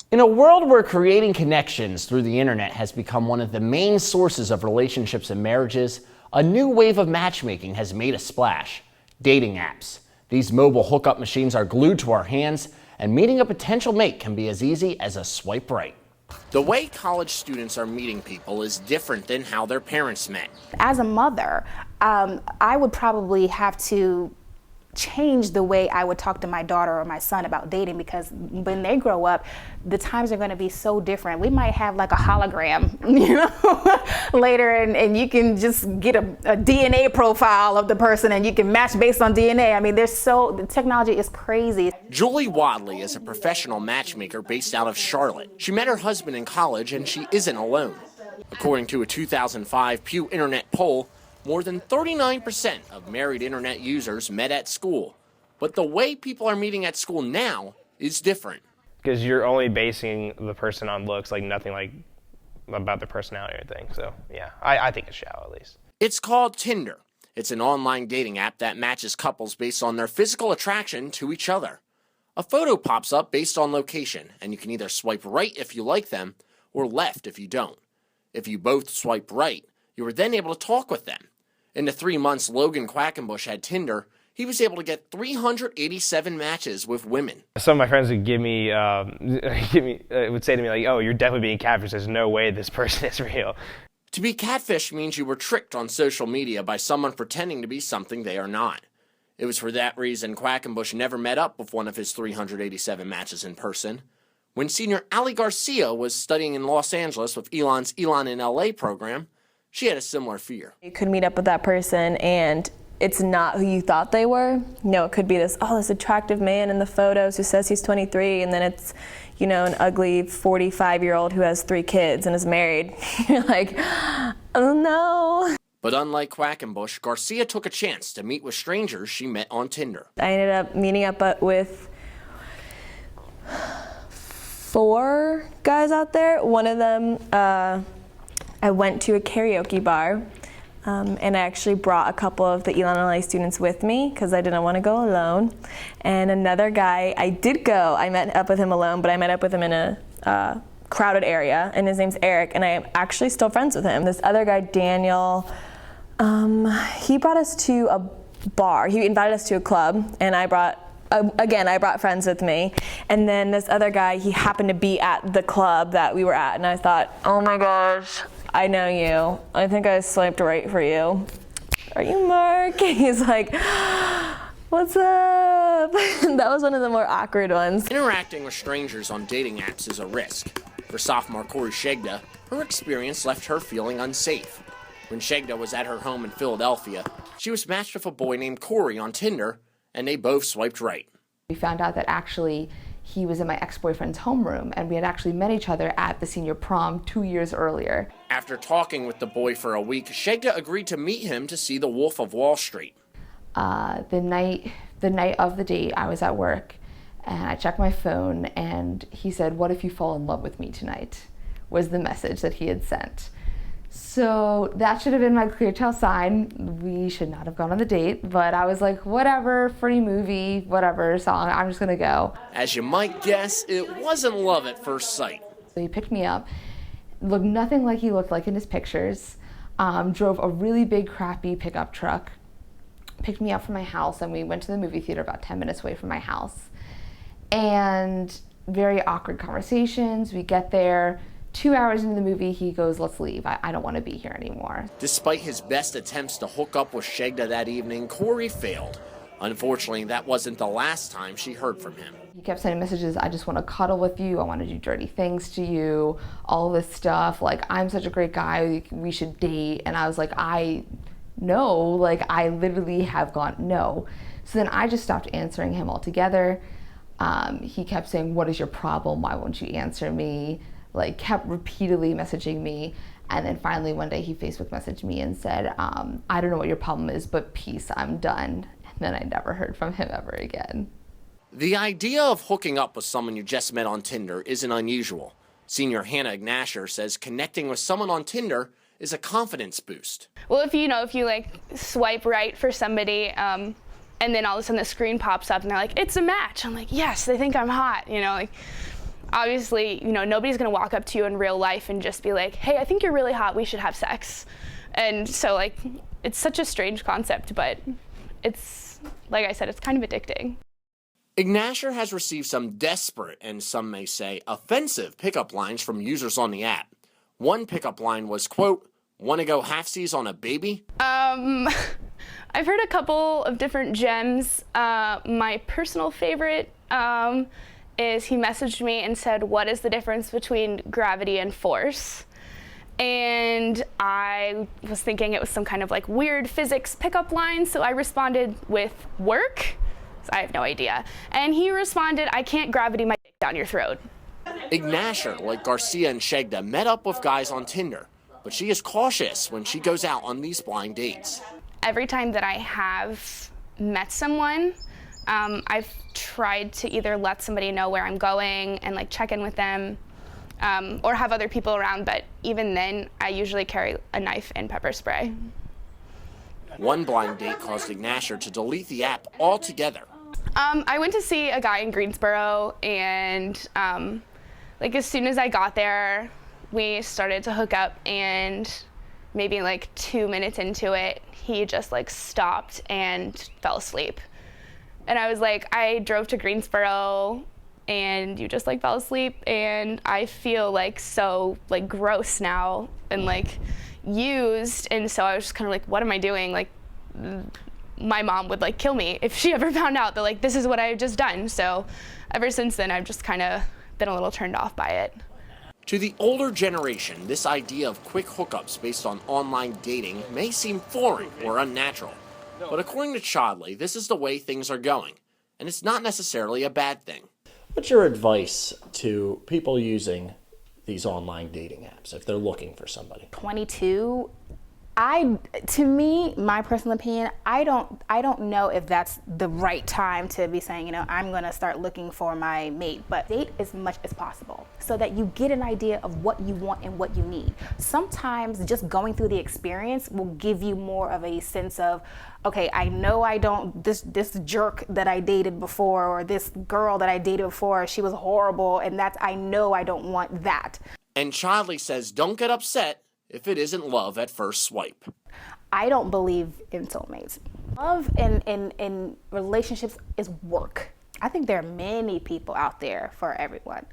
In a world where creating connections through the internet has become one of the main sources of relationships and marriages, a new wave of matchmaking has made a splash: dating apps. These mobile hookup machines are glued to our hands, and meeting a potential mate can be as easy as a swipe right. The way college students are meeting people is different than how their parents met. As a mother, I would probably have to change the way I would talk to my daughter or my son about dating, because when they grow up, the times are going to be so different. We might have like a hologram, later, and you can just get a DNA profile of the person and you can match based on DNA. I mean, the technology is crazy. Julie Wadley is a professional matchmaker based out of Charlotte. She met her husband in college, and she isn't alone. According to a 2005 Pew Internet poll, more than 39% of married internet users met at school. But the way people are meeting at school now is different. Because you're only basing the person on looks, like nothing like about their personality or anything. So yeah, I think it's shallow at least. It's called Tinder. It's an online dating app that matches couples based on their physical attraction to each other. A photo pops up based on location, and you can either swipe right if you like them or left if you don't. If you both swipe right, you are then able to talk with them. In the 3 months Logan Quackenbush had Tinder, he was able to get 387 matches with women. Some of my friends would would say to me like, "Oh, you're definitely being catfished. There's no way this person is real." To be catfished means you were tricked on social media by someone pretending to be something they are not. It was for that reason Quackenbush never met up with one of his 387 matches in person. When senior Ali Garcia was studying in Los Angeles with Elon's Elon in LA program, she had a similar fear. You could meet up with that person and it's not who you thought they were. No, it could be this attractive man in the photos who says he's 23, and then it's, an ugly 45-year-old who has 3 kids and is married. You're like, oh no. But unlike Quackenbush, Garcia took a chance to meet with strangers she met on Tinder. I ended up meeting up with 4 guys out there. One of them, I went to a karaoke bar, and I actually brought a couple of the Elon LA students with me because I didn't want to go alone. And another guy, I met up with him alone, but I met up with him in a crowded area, and his name's Eric, and I am actually still friends with him. This other guy, Daniel, he brought us to a bar. He invited us to a club, and I brought friends with me. And then this other guy, he happened to be at the club that we were at, and I thought, oh my gosh, I know you. I think I swiped right for you. Are you Mark? And he's like, what's up? That was one of the more awkward ones. Interacting with strangers on dating apps is a risk. For sophomore Corey Shegda, her experience left her feeling unsafe. When Shegda was at her home in Philadelphia, she was matched with a boy named Corey on Tinder, and they both swiped right. We found out that actually he was in my ex-boyfriend's homeroom, and we had actually met each other at the senior prom 2 years earlier. After talking with the boy for a week, Shegda agreed to meet him to see The Wolf of Wall Street. The night of the date, I was at work, and I checked my phone, and he said, "What if you fall in love with me tonight?" was the message that he had sent. So that should have been my clear tell sign. We should not have gone on the date, but I was like, whatever, free movie, whatever, song, I'm just gonna go. As you might guess, it wasn't love at first sight. So he picked me up, looked nothing like he looked like in his pictures, drove a really big crappy pickup truck, picked me up from my house, and we went to the movie theater about 10 minutes away from my house. And very awkward conversations. We get there, 2 hours into the movie, he goes, "Let's leave. I don't want to be here anymore." Despite his best attempts to hook up with Shegda that evening, Corey failed. Unfortunately, that wasn't the last time she heard from him. He kept sending messages, "I just want to cuddle with you. I want to do dirty things to you. All this stuff. Like, I'm such a great guy. We should date." And I was like, I literally have gone no. So then I just stopped answering him altogether. He kept saying, "What is your problem? Why won't you answer me?" Kept repeatedly messaging me. And then finally one day he Facebook messaged me and said, "I don't know what your problem is, but peace, I'm done." And then I never heard from him ever again. The idea of hooking up with someone you just met on Tinder isn't unusual. Senior Hannah Ignasher says connecting with someone on Tinder is a confidence boost. Well, if you swipe right for somebody, and then all of a sudden the screen pops up and they're like, "It's a match." I'm like, yes, they think I'm hot, obviously, you know, nobody's gonna walk up to you in real life and just be like, hey, I think you're really hot, we should have sex. And so, like, it's such a strange concept, but it's, like I said, it's kind of addicting. Ignatius has received some desperate and some may say offensive pickup lines from users on the app. One pickup line was, quote, "Want to go halfsies on a baby?" I've heard a couple of different gems. My personal favorite is he messaged me and said, "What is the difference between gravity and force?" And I was thinking it was some kind of like weird physics pickup line, so I responded with work. I have no idea. And he responded, "I can't gravity my dick down your throat." Ignatius, like Garcia and Shegda, met up with guys on Tinder, but she is cautious when she goes out on these blind dates. Every time that I have met someone, I've tried to either let somebody know where I'm going and like check in with them, or have other people around, but even then, I usually carry a knife and pepper spray. One blind date caused Ignatius to delete the app altogether. I went to see a guy in Greensboro, and like as soon as I got there, we started to hook up, and maybe like 2 minutes into it, he just like stopped and fell asleep. And I was like, I drove to Greensboro and you just like fell asleep, and I feel like so like gross now and like used. And so I was just kind of like, what am I doing? Like, my mom would like kill me if she ever found out that like this is what I've just done. So ever since then, I've just kind of been a little turned off by it. To the older generation, this idea of quick hookups based on online dating may seem foreign or unnatural. But according to Chadley, this is the way things are going, and it's not necessarily a bad thing. What's your advice to people using these online dating apps if they're looking for somebody? 22, to me, my personal opinion, I don't know if that's the right time to be saying, you know, I'm gonna start looking for my mate, but date as much as possible so that you get an idea of what you want and what you need. Sometimes just going through the experience will give you more of a sense of, okay, I know I don't, this jerk that I dated before, or this girl that I dated before, she was horrible, and I know I don't want that. And Chadley says don't get upset if it isn't love at first swipe. I don't believe in soulmates. Love in relationships is work. I think there are many people out there for everyone.